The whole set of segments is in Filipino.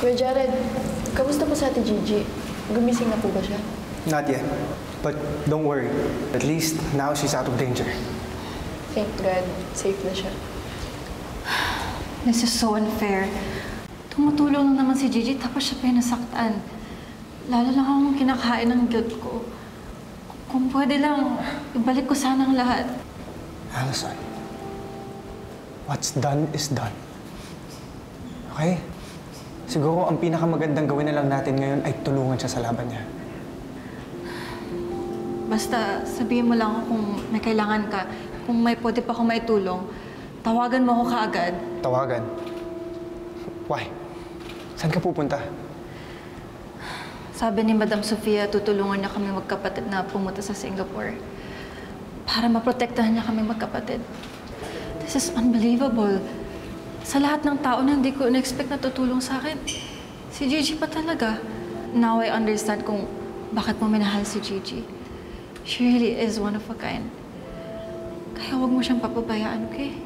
Kuya Jared, kamusta po sa Ate Gigi? Gumising na po ba siya? Not yet. But don't worry. At least now she's out of danger. Thank God, safe na siya. This is so unfair. Tumutulong lang naman si Gigi tapos siya pa yung nasaktan. Lalo lang akong kinakain ng guilt ko. Kung pwede lang, ibalik ko sana ang lahat. Allison, what's done is done. Okay? Siguro ang pinakamagandang gawin na lang natin ngayon ay tulungan siya sa laban niya. Basta sabihin mo lang kung may kailangan ka, kung may pwede pa akong maitulong, tawagan mo ako kaagad. Tawagan? Why? Saan ka pupunta? Sabi ni Madam Sofia, tutulungan niya kami magkapatid na pumunta sa Singapore para maprotektahan niya kami magkapatid. This is unbelievable. Sa lahat ng tao na hindi ko in-expect na tutulong sa akin, si Gigi pa talaga. Now I understand kung bakit mo minahal si Gigi. She really is one of a kind. Kaya huwag mo siyang papabayaan, okay?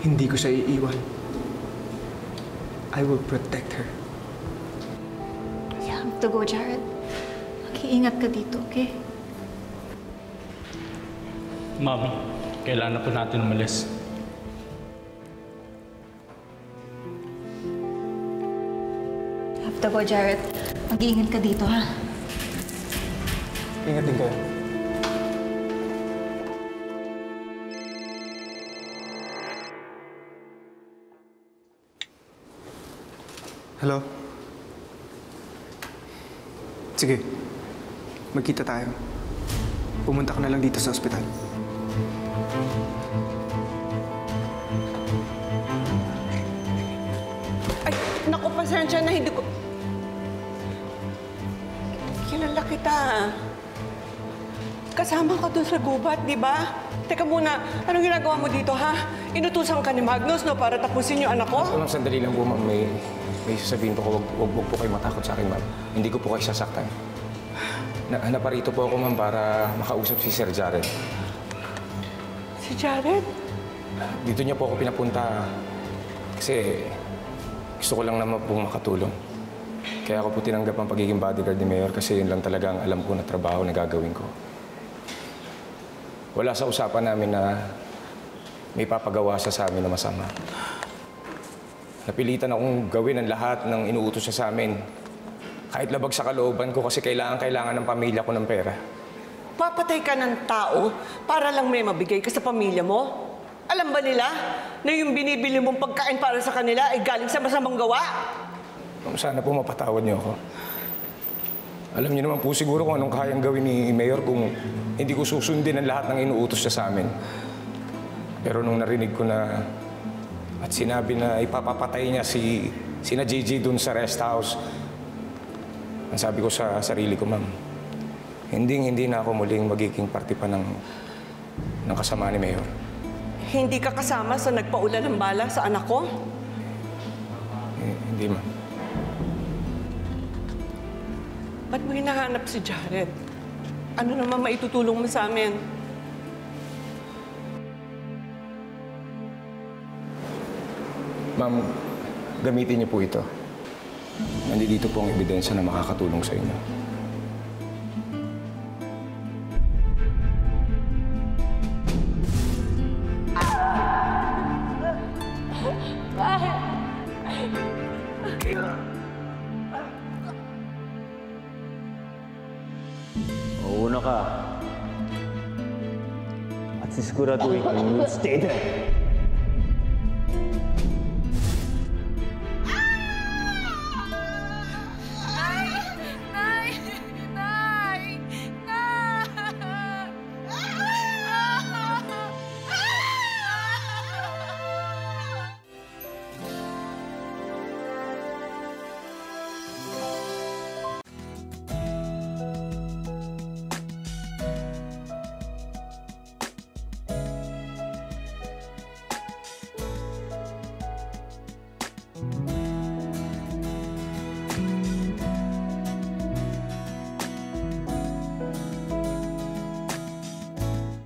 Hindi ko siya iiwan. I will protect her. You have to go, Jared. Mag-iingat ka dito, okay? Mami, kailangan na po natin umalis. You have to go, Jared. Mag-iingat ka dito, ha? Ingat din kayo. Hello? Sige. Magkita tayo. Pumunta ka na lang dito sa ospital. Ay, naku, pasensya na hindi ko... Kilala kita. Kasama ka dun sa gubat, di ba? Teka muna, anong ginagawa mo dito, ha? Inutusan ka ni Magnus, no, para tapusin yung anak ko? Ma'am, sandali lang po, ma'am. May sasabihin po ko, huwag po kayo matakot sa akin, ma'am. Hindi ko po kayo sasaktan. Naparito po ako, ma'am, para makausap si Sir Jared. Si Jared? Dito niya po ako pinapunta kasi gusto ko lang naman po makatulong. Kaya ako po tinanggap ang pagiging bodyguard ni Mayor kasi yun lang talaga ang alam ko na trabaho na gagawin ko. Wala sa usapan namin na may papagawa siya sa amin na masama. Napilitan akong gawin ang lahat ng inuutos siya sa amin. Kahit labag sa kalooban ko kasi kailangan ng pamilya ko ng pera. Papatay ka ng tao para lang may mabigay ka sa pamilya mo? Alam ba nila na yung binibili mong pagkain para sa kanila ay galing sa masamang gawa? Sana po mapatawad niyo ako. Alam niyo naman po siguro kung anong kayang gawin ni Mayor kung hindi ko susundin ang lahat ng inuutos siya sa amin. Pero nung narinig ko na at sinabi na ipapapatay niya sina Gigi dun sa rest house, ang sabi ko sa sarili ko, ma'am, hindi na ako muling magiging parte pa ng kasama ni Mayor. Hindi ka kasama sa nagpaulan ng bala sa anak ko? Hindi, ma'am. Ba't mo hinahanap si Jared? Ano naman maitutulong mo sa amin? Ma'am, gamitin niyo po ito. Nandito po ang ebidensya na makakatulong sa inyo. Una ka. At sisiguraduhin ko, you will stay there.